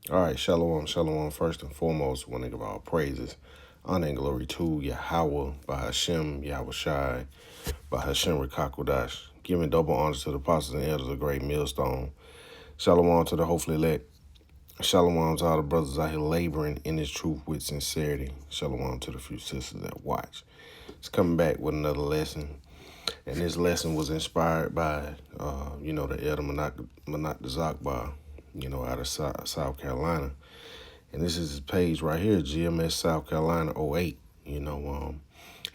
All right, shalom, shalom. First and foremost, we want to give all praises, honor and glory to Yahweh, by Hashem, Yahweh Shai, by Hashem Rikakwadash. Giving double honors to the apostles and elders of Great Millstone. Shalom to the hopefully elect. Shalom to all the brothers out here laboring in this truth with sincerity. Shalom to the few sisters that watch. It's coming back with another lesson. And this lesson was inspired by, the Elder Manak Zakba, out of South Carolina. And this is his page right here, GMS South Carolina '08. He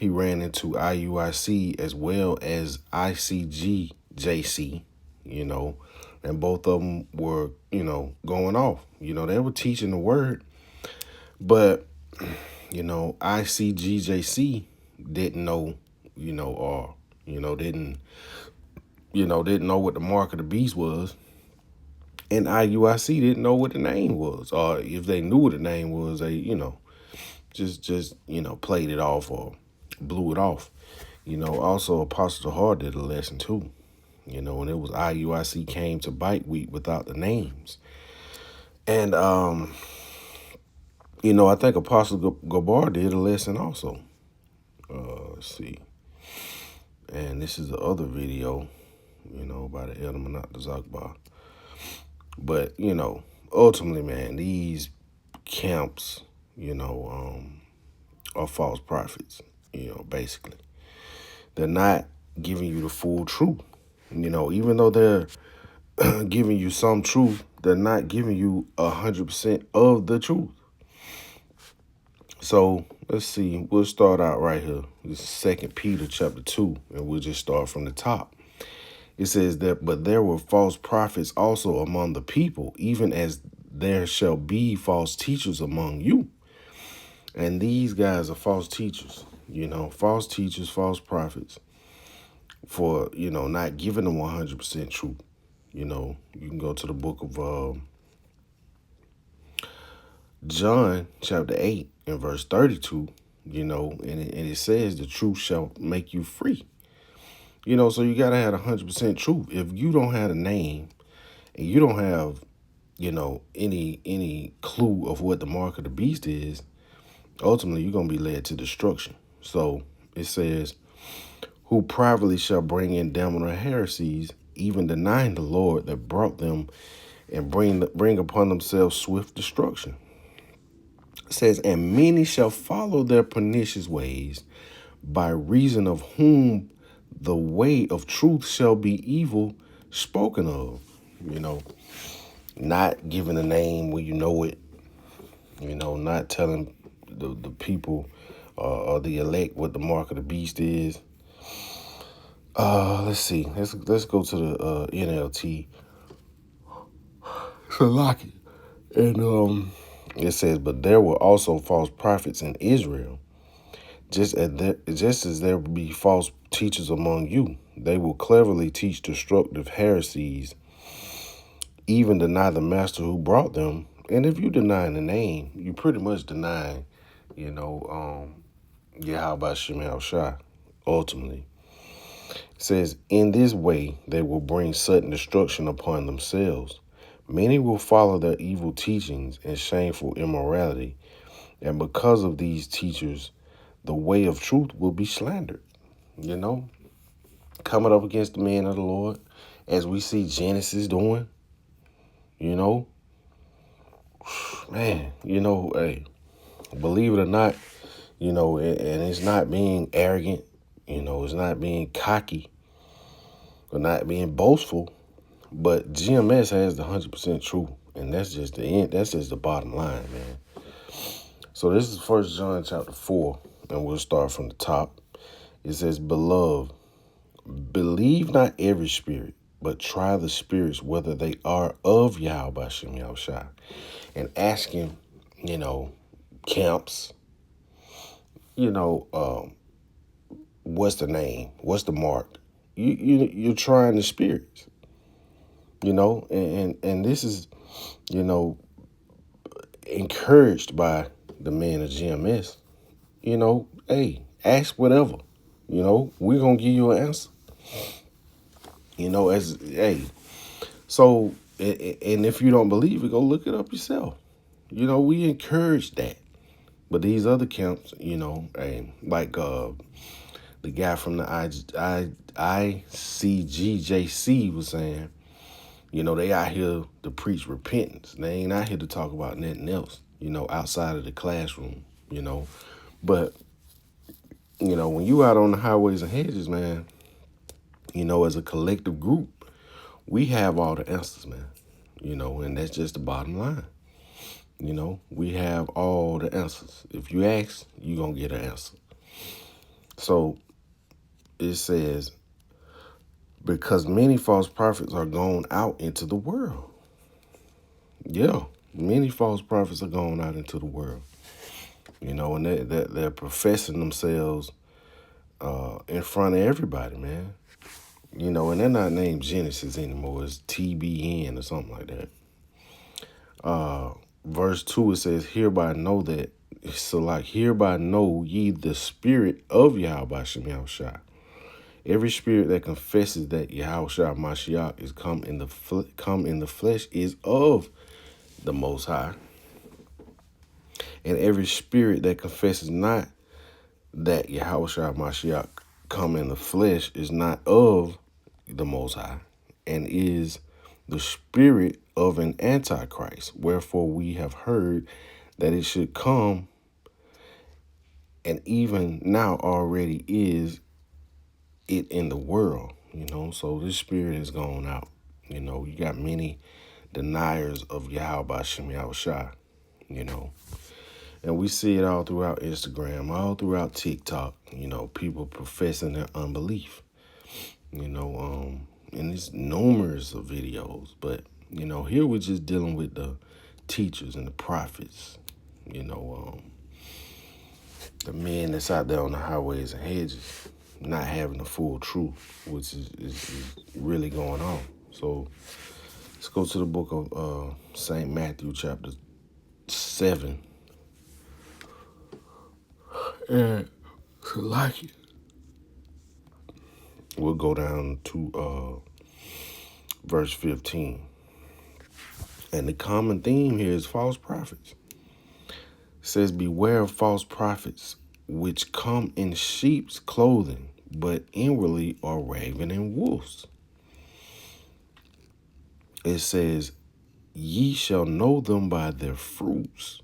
ran into IUIC as well as ICGJC, and both of them were, going off. They were teaching the word, but, ICGJC didn't know, or, didn't know what the mark of the beast was. And IUIC didn't know what the name was, or if they knew what the name was, they, just played it off or blew it off. Also Apostle Hart did a lesson too. And it was IUIC came to bite week without the names. And I think Apostle Gabar did a lesson also. Let's see. And this is the other video, by the Elder Manak Zakba. But, ultimately, man, these camps, are false prophets, basically. They're not giving you the full truth. Even though they're giving you some truth, they're not giving you 100% of the truth. So let's see. We'll start out right here. This is 2 Peter chapter 2, and we'll just start from the top. It says that, but there were false prophets also among the people, even as there shall be false teachers among you. And these guys are false teachers, false teachers, false prophets for, not giving them 100% truth. You can go to the book of John chapter 8 and verse 32, and it says the truth shall make you free. So you got to have 100% truth. If you don't have a name and you don't have, any clue of what the mark of the beast is, ultimately you're going to be led to destruction. So it says, who privately shall bring in damnable heresies, even denying the Lord that brought them, and bring upon themselves swift destruction. It says, and many shall follow their pernicious ways, by reason of whom the way of truth shall be evil spoken of. Not giving a name when you know it, not telling the people or the elect what the mark of the beast is. Let's see. Let's go to the NLT. Salaki. And it says, but there were also false prophets in Israel, just as there will be false teachers among you. They will cleverly teach destructive heresies, even deny the master who brought them. And if you deny the name, you pretty much deny, Yahweh Shem Shai, ultimately. It says, in this way, they will bring sudden destruction upon themselves. Many will follow their evil teachings and shameful immorality. And because of these teachers, the way of truth will be slandered. Coming up against the man of the Lord, as we see Genesis doing, man, hey, believe it or not, and it's not being arrogant, it's not being cocky or not being boastful, but GMS has the 100% truth, and that's just the end. That's just the bottom line, man. So this is 1 John chapter 4, and we'll start from the top. It says, beloved, believe not every spirit, but try the spirits whether they are of Yahweh Shem Yahushua. And asking, camps, what's the name? What's the mark? You're trying the spirits, and this is, encouraged by the man of GMS. Hey, ask whatever. We're going to give you an answer. So And if you don't believe it, go look it up yourself. We encourage that. But these other camps, like the guy from the ICGJC was saying, they out here to preach repentance. They ain't out here to talk about nothing else, outside of the classroom, But, when you out on the highways and hedges, man, as a collective group, we have all the answers, man, and that's just the bottom line. We have all the answers. If you ask, you're going to get an answer. So it says, because many false prophets are gone out into the world. Yeah, many false prophets are going out into the world. And they're professing themselves in front of everybody, man. And they're not named Genesis anymore. It's TBN or something like that. Verse 2, it says, hereby know ye the spirit of Yahweh Shem Yahushua. Every spirit that confesses that Yahushua Mashiach is come in the flesh is of the Most High. And every spirit that confesses not that Yahushua Mashiach come in the flesh is not of the Most High, and is the spirit of an antichrist. Wherefore we have heard that it should come, and even now already is it in the world, So this spirit is going out. You got many deniers of Yahweh Shem Yahushua, And we see it all throughout Instagram, all throughout TikTok, people professing their unbelief, and it's numerous of videos. But, here we're just dealing with the teachers and the prophets, the men that's out there on the highways and hedges, not having the full truth, which is really going on. So let's go to the book of St. Matthew, chapter 7. And like it, we'll go down to verse 15. And the common theme here is false prophets. It says, beware of false prophets, which come in sheep's clothing, but inwardly are raven and wolves. It says, ye shall know them by their fruits.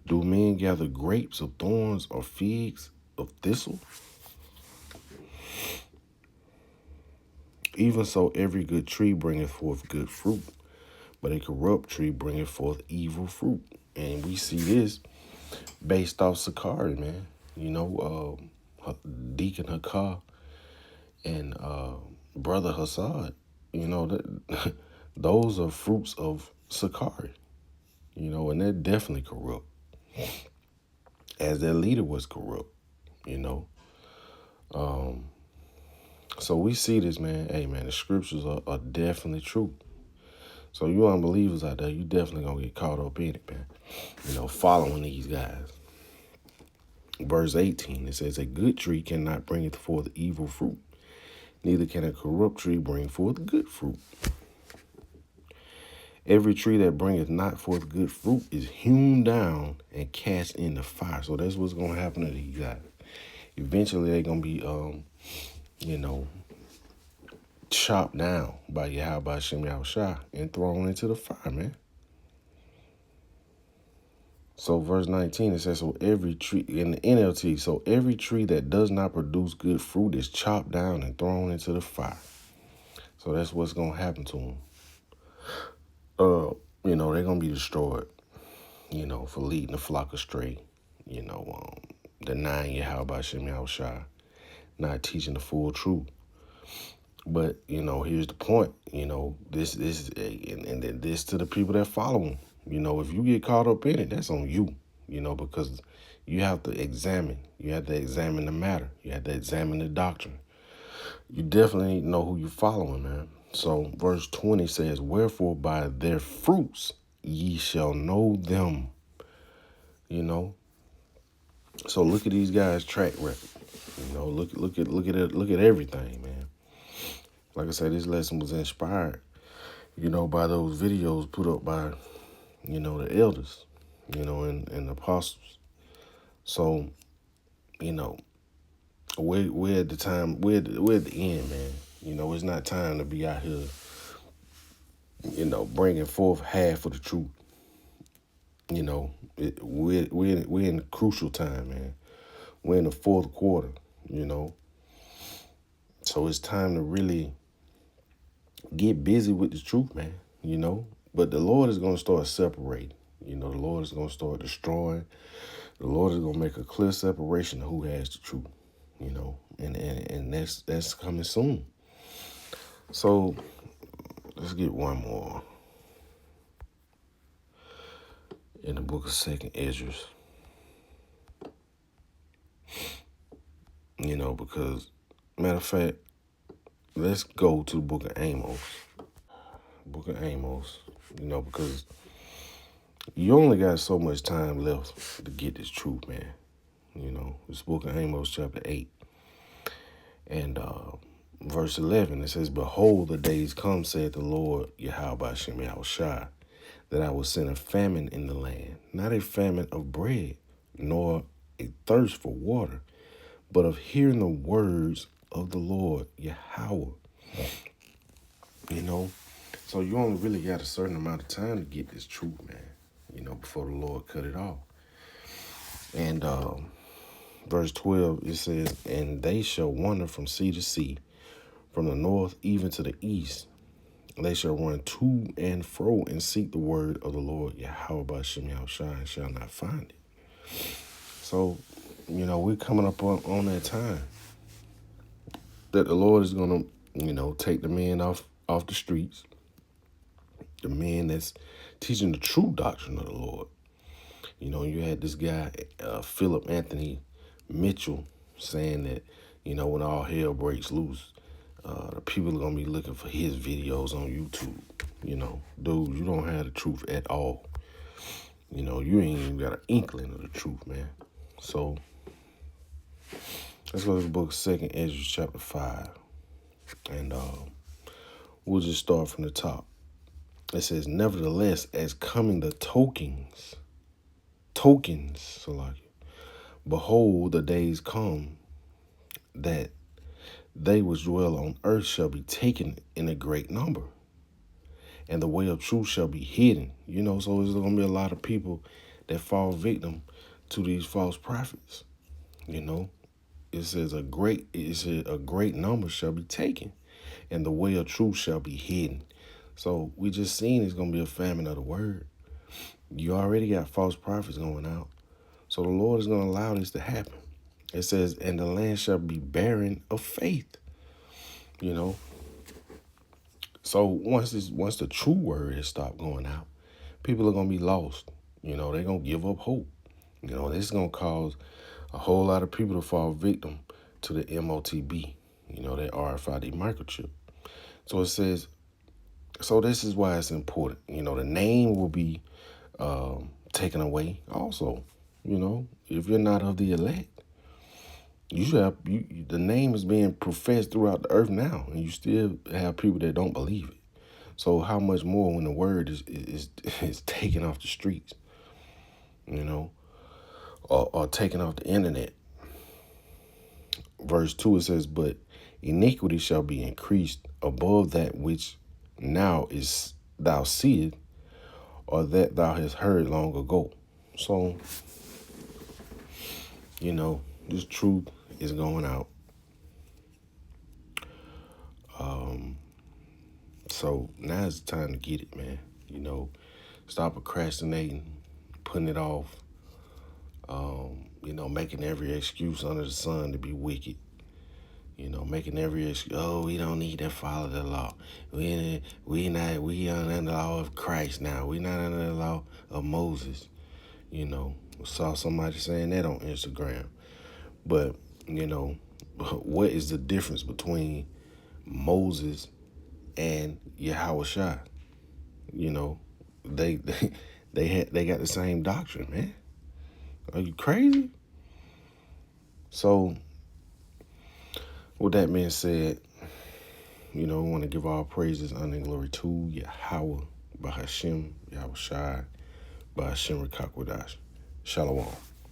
Do men gather grapes of thorns or figs of thistle? Even so, every good tree bringeth forth good fruit, but a corrupt tree bringeth forth evil fruit. And we see this based off Sakari, man. Deacon Hakar and Brother Hassad. Those are fruits of Sakari. And they're definitely corrupt. As their leader was corrupt, So we see this, man. Hey, man, the scriptures are definitely true. So you unbelievers out there, you definitely going to get caught up in it, man. Following these guys. Verse 18, it says, a good tree cannot bring forth evil fruit, neither can a corrupt tree bring forth good fruit. Every tree that bringeth not forth good fruit is hewn down and cast in the fire. So that's what's going to happen to these guys. Eventually, they're going to be, chopped down by Yahweh Shem Yahushua and thrown into the fire, man. So verse 19, it says, so every tree, in the NLT, so every tree that does not produce good fruit is chopped down and thrown into the fire. So that's what's going to happen to them. They're going to be destroyed, for leading the flock astray, denying Yahweh Shem Yahushua, not teaching the full truth. But, here's the point, this is, and this to the people that follow him. If you get caught up in it, that's on you, because you have to examine. You have to examine the matter. You have to examine the doctrine. You definitely need to know who you're following, man. So verse 20 says, wherefore by their fruits ye shall know them. So look at these guys' track record. Look at everything, man. Like I said, this lesson was inspired, by those videos put up by, the elders, and the apostles. So, we're at the time, we're at the end, man. It's not time to be out here, bringing forth half of the truth. We're in crucial time, man. We're in the fourth quarter, So it's time to really get busy with the truth, man, But the Lord is going to start separating. The Lord is going to start destroying. The Lord is going to make a clear separation of who has the truth, and that's coming soon. So let's get one more in the book of 2nd Esdras. Because, matter of fact, let's go to the book of Amos. Book of Amos, because you only got so much time left to get this truth, man. This book of Amos, chapter 8. And verse 11, it says, "Behold, the days come, saith the Lord, Yahweh Shem Yahushai, that I will send a famine in the land, not a famine of bread, nor a thirst for water, but of hearing the words of the Lord, Yahweh." So you only really got a certain amount of time to get this truth, man, before the Lord cut it off. And verse 12, it says, "And they shall wander from sea to sea, from the north even to the east. They shall run to and fro and seek the word of the Lord, Yahweh by Shem Yahushai, and shall not find it." So, we're coming up on that time that the Lord is going to, take the men off the streets, the men that's teaching the true doctrine of the Lord. You had this guy, Philip Anthony Mitchell, saying that, when all hell breaks loose, the people are going to be looking for his videos on YouTube. Dude, you don't have the truth at all. You ain't even got an inkling of the truth, man. So, let's go to the book of 2nd Esdras, chapter 5. And we'll just start from the top. It says, "Nevertheless, as coming the tokens, so like, behold, the days come that they which dwell on earth shall be taken in a great number, and the way of truth shall be hidden." So there's going to be a lot of people that fall victim to these false prophets. It says a great number shall be taken, and the way of truth shall be hidden. So we just seen it's going to be a famine of the word. You already got false prophets going out. So the Lord is going to allow this to happen. It says, "And the land shall be barren of faith." So once the true word has stopped going out, people are going to be lost. They're going to give up hope. This is going to cause a whole lot of people to fall victim to the MOTB, that RFID microchip. So it says, so this is why it's important. The name will be taken away also. If you're not of the elect, the name is being professed throughout the earth now, and you still have people that don't believe it. So how much more when the word is taken off the streets, or taken off the internet. Verse 2, it says, "But iniquity shall be increased above that which now is thou seest, or that thou hast heard long ago." So, this truth is going out. So now it's time to get it, man. Stop procrastinating, putting it off, making every excuse under the sun to be wicked. Making every excuse, we don't need to follow the law. We under the law of Christ now. We not under the law of Moses. Saw somebody saying that on Instagram. But, what is the difference between Moses and Yahushua? They got the same doctrine, man. Are you crazy? So, with that being said, we want to give all praises, honor, and glory to Yahweh, Bahashem, Yahweh Shai, Bahashem Rikakwadash. Shalom.